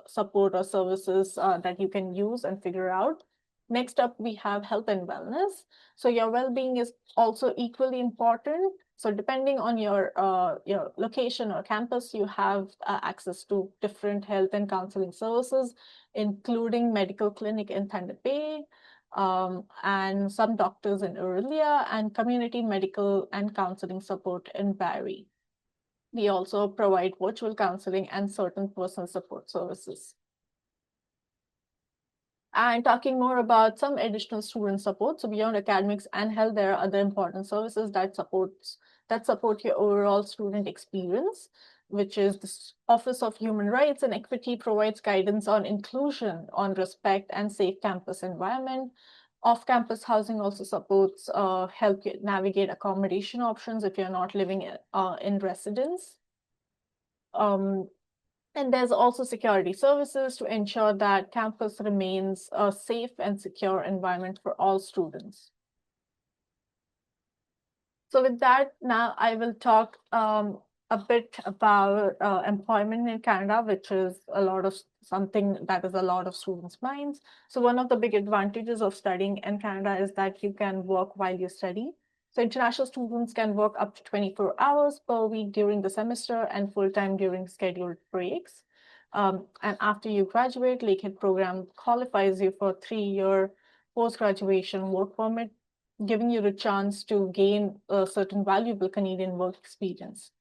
[SPEAKER 1] support or services that you can use and figure out. Next up, we have health and wellness. So your well-being is also equally important. So depending on your location or campus, you have access to different health and counseling services, including medical clinic in Thunder Bay, and some doctors in Aurelia, and community medical and counseling support in Barrie. We also provide virtual counseling and certain personal support services. And talking more about some additional student support. So beyond academics and health, there are other important services that support your overall student experience, which is the Office of Human Rights and Equity provides guidance on inclusion, on respect and safe campus environment. Off-campus housing also supports help you navigate accommodation options if you're not living in residence. And there's also security services to ensure that campus remains a safe and secure environment for all students. So with that, now I will talk a bit about employment in Canada, which is something that is a lot of students' minds. So one of the big advantages of studying in Canada is that you can work while you study. So international students can work up to 24 hours per week during the semester and full-time during scheduled breaks. And after you graduate, Lakehead program qualifies you for a 3-year post-graduation work permit, giving you the chance to gain a certain valuable Canadian work experience.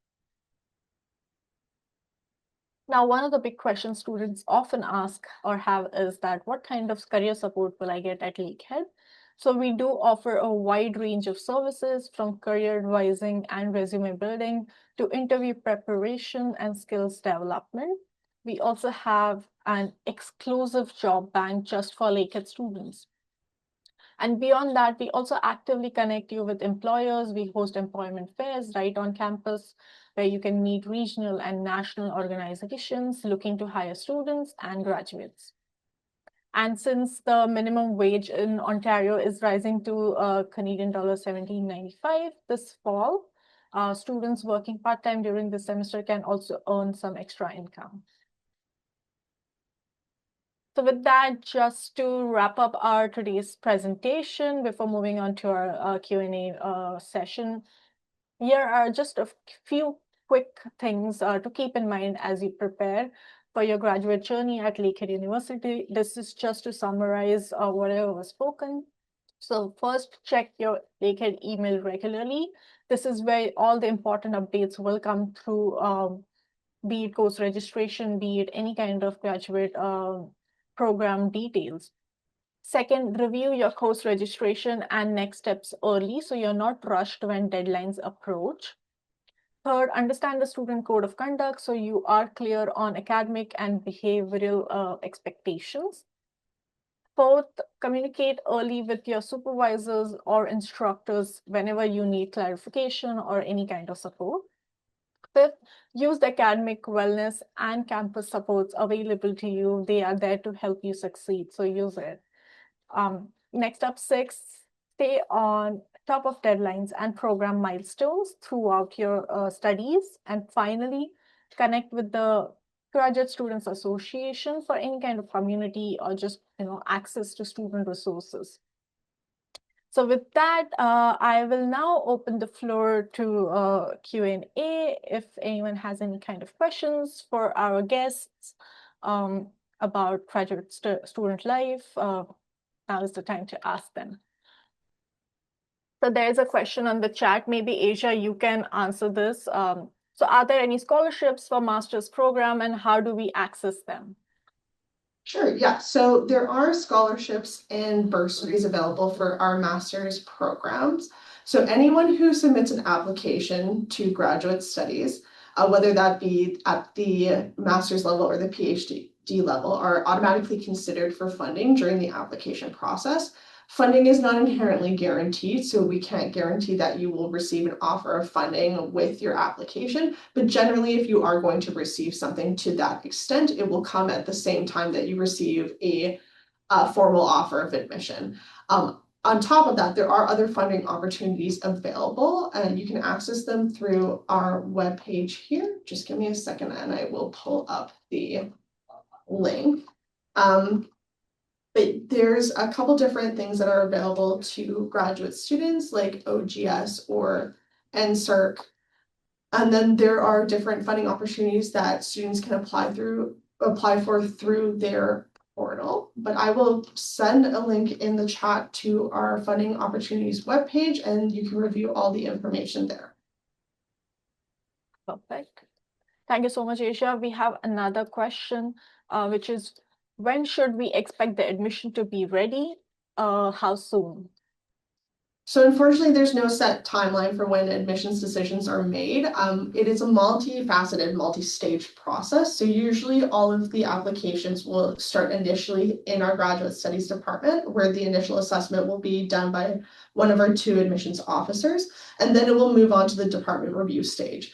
[SPEAKER 1] Now, one of the big questions students often ask or have is that what kind of career support will I get at Lakehead? So we do offer a wide range of services from career advising and resume building to interview preparation and skills development. We also have an exclusive job bank just for Lakehead students. And beyond that, we also actively connect you with employers. We host employment fairs right on campus where you can meet regional and national organizations looking to hire students and graduates. And since the minimum wage in Ontario is rising to Canadian dollar $17.95 this fall, students working part-time during the semester can also earn some extra income. So with that, just to wrap up our today's presentation before moving on to our Q&A session, here are just a few quick things to keep in mind as you prepare for your graduate journey at Lakehead University. This is just to summarize whatever was spoken. So first, check your Lakehead email regularly. This is where all the important updates will come through, be it course registration, be it any kind of graduate program details. Second, review your course registration and next steps early so you're not rushed when deadlines approach. Third, understand the student code of conduct so you are clear on academic and behavioral expectations. Fourth, communicate early with your supervisors or instructors whenever you need clarification or any kind of support. Fifth, use the academic, wellness, and campus supports available to you. They are there to help you succeed, so use it. Next up, 6, stay on top of deadlines and program milestones throughout your studies. And finally, connect with the Graduate Students Association for any kind of community or just access to student resources. So with that, I will now open the floor to Q&A. If anyone has any kind of questions for our guests about graduate student life, now is the time to ask them. So there's a question on the chat. Maybe Asia, you can answer this. So are there any scholarships for master's program and how do we access them?
[SPEAKER 4] Sure, yeah. So there are scholarships and bursaries available for our master's programs. So anyone who submits an application to graduate studies, whether that be at the master's level or the PhD level, are automatically considered for funding during the application process. Funding is not inherently guaranteed, so we can't guarantee that you will receive an offer of funding with your application. But generally, if you are going to receive something to that extent, it will come at the same time that you receive a formal offer of admission. On top of that, there are other funding opportunities available, and you can access them through our webpage here. Just give me a second and I will pull up the link. But there's a couple different things that are available to graduate students like OGS or NSERC. And then there are different funding opportunities that students can apply for through their portal. But I will send a link in the chat to our funding opportunities webpage, and you can review all the information there.
[SPEAKER 1] Perfect. Thank you so much, Asia. We have another question, which is, when should we expect the admission to be ready? How soon?
[SPEAKER 4] So unfortunately, there's no set timeline for when admissions decisions are made. It is a multifaceted, multi-stage process. So usually all of the applications will start initially in our graduate studies department, where the initial assessment will be done by one of our 2 admissions officers, and then it will move on to the department review stage.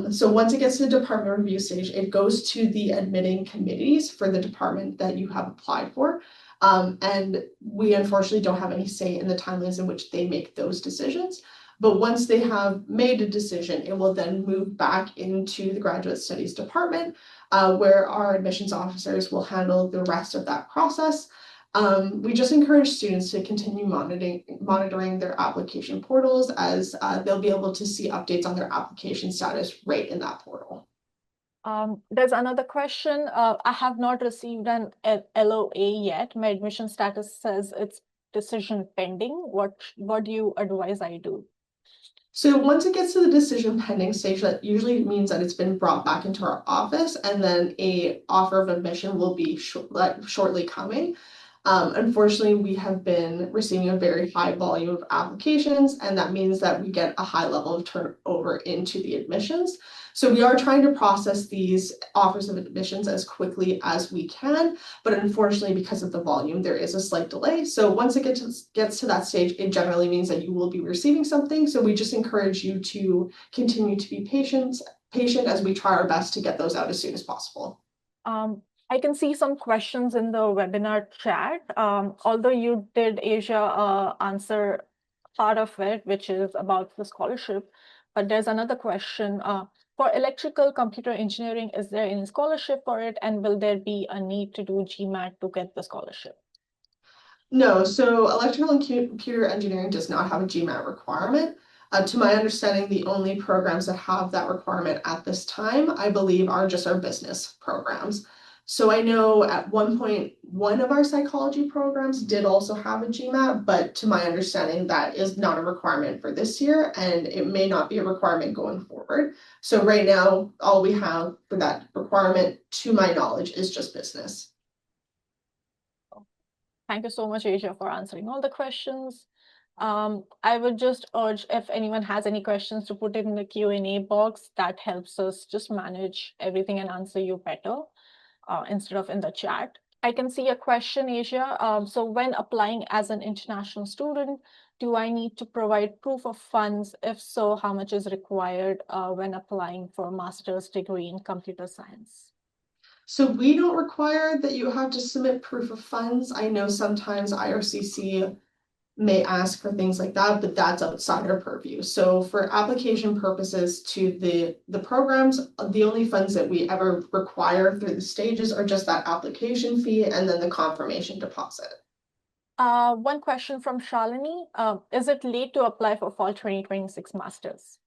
[SPEAKER 4] So once it gets to the department review stage, it goes to the admitting committees for the department that you have applied for. And we unfortunately don't have any say in the timelines in which they make those decisions. But once they have made a decision, it will then move back into the graduate studies department, where our admissions officers will handle the rest of that process. We just encourage students to continue monitoring their application portals, as they'll be able to see updates on their application status right in that portal.
[SPEAKER 1] There's another question. I have not received an LOA yet. My admission status says it's decision pending. What do you advise I do?
[SPEAKER 4] So once it gets to the decision pending stage, that usually means that it's been brought back into our office, and then a offer of admission will be shortly coming. Unfortunately, we have been receiving a very high volume of applications, and that means that we get a high level of turnover into the admissions. So we are trying to process these offers of admissions as quickly as we can, but unfortunately, because of the volume, there is a slight delay. So once it gets to that stage, it generally means that you will be receiving something. So we just encourage you to continue to be patient as we try our best to get those out as soon as possible.
[SPEAKER 1] I can see some questions in the webinar chat. Although you did, Asia, answer part of it, which is about the scholarship, but there's another question. For electrical computer engineering, is there any scholarship for it? And will there be a need to do GMAT to get the scholarship?
[SPEAKER 4] No, so electrical and computer engineering does not have a GMAT requirement. To my understanding, the only programs that have that requirement at this time, I believe, are just our business programs. So I know at one point, one of our psychology programs did also have a GMAT, but to my understanding, that is not a requirement for this year, and it may not be a requirement going forward. So right now, all we have for that requirement, to my knowledge, is just business.
[SPEAKER 1] Thank you so much, Asia, for answering all the questions. I would just urge, if anyone has any questions, to put it in the Q&A box. That helps us just manage everything and answer you better instead of in the chat. I can see a question, Asia. So when applying as an international student, do I need to provide proof of funds? If so, how much is required when applying for a master's degree in computer science?
[SPEAKER 4] So we don't require that you have to submit proof of funds. I know sometimes IRCC may ask for things like that, but that's outside our purview. So for application purposes to the programs, the only funds that we ever require through the stages are just that application fee and then the confirmation deposit.
[SPEAKER 1] One question from Shalini. Is it late to apply for fall 2026 masters?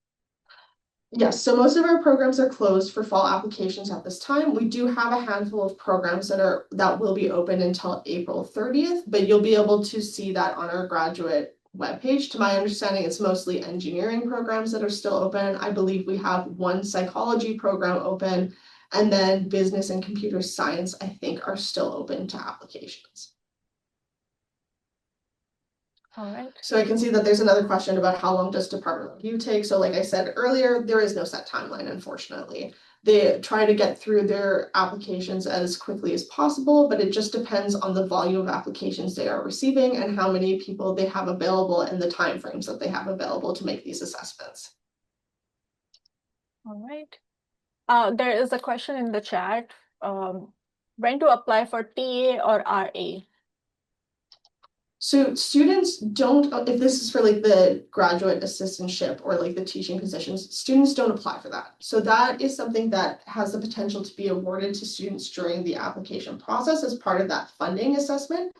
[SPEAKER 4] Yes, so most of our programs are closed for fall applications at this time. We do have a handful of programs that will be open until April 30th, but you'll be able to see that on our graduate webpage. To my understanding, it's mostly engineering programs that are still open. I believe we have one psychology program open, and then business and computer science, I think, are still open to applications.
[SPEAKER 1] All right.
[SPEAKER 4] So I can see that there's another question about how long does department review take. So like I said earlier, there is no set timeline, unfortunately. They try to get through their applications as quickly as possible, but it just depends on the volume of applications they are receiving and how many people they have available and the timeframes that they have available to make these assessments.
[SPEAKER 1] All right. There is a question in the chat. When to apply for TA or RA?
[SPEAKER 4] So students don't, if this is for like the graduate assistantship or like the teaching positions, students don't apply for that. So that is something that has the potential to be awarded to students during the application process as part of that funding assessment.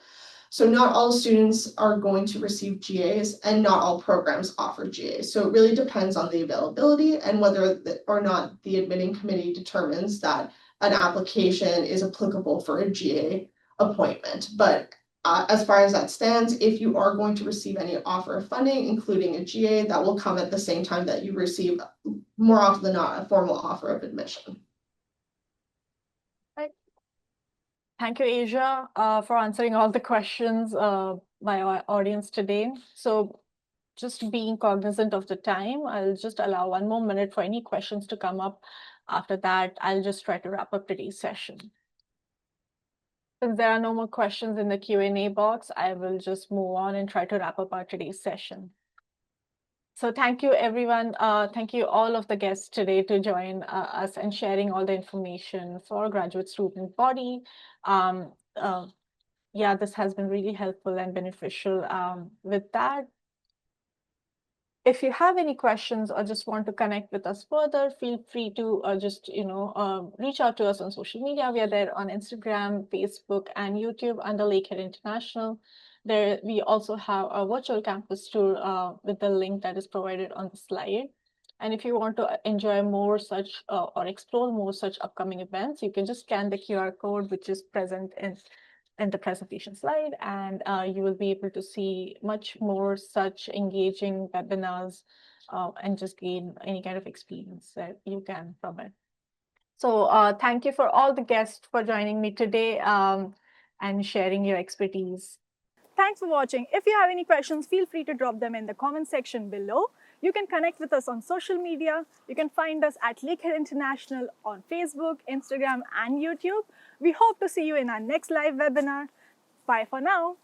[SPEAKER 4] So not all students are going to receive GAs and not all programs offer GAs. So it really depends on the availability and whether or not the admitting committee determines that an application is applicable for a GA appointment. But as far as that stands, if you are going to receive any offer of funding, including a GA, that will come at the same time that you receive, more often than not, a formal offer of admission.
[SPEAKER 1] Right. Thank you, Asia, for answering all the questions by our audience today. So just being cognizant of the time, I'll just allow 1 more minute for any questions to come up. After that, I'll just try to wrap up today's session. Since there are no more questions in the Q&A box, I will just move on and try to wrap up our today's session. So thank you, everyone. Thank you all of the guests today to join us and sharing all the information for graduate student body. Yeah, this has been really helpful and beneficial. With that, if you have any questions or just want to connect with us further, feel free to just reach out to us on social media. We are there on Instagram, Facebook, and YouTube under Lakehead International. There, we also have a virtual campus tour with the link that is provided on the slide. And if you want to enjoy more such or explore more such upcoming events, you can just scan the QR code, which is present in the presentation slide, and you will be able to see much more such engaging webinars and just gain any kind of experience that you can from it. So thank you for all the guests for joining me today and sharing your expertise.
[SPEAKER 5] Thanks for watching. If you have any questions, feel free to drop them in the comment section below. You can connect with us on social media. You can find us at Lakehead International on Facebook, Instagram, and YouTube. We hope to see you in our next live webinar. Bye for now.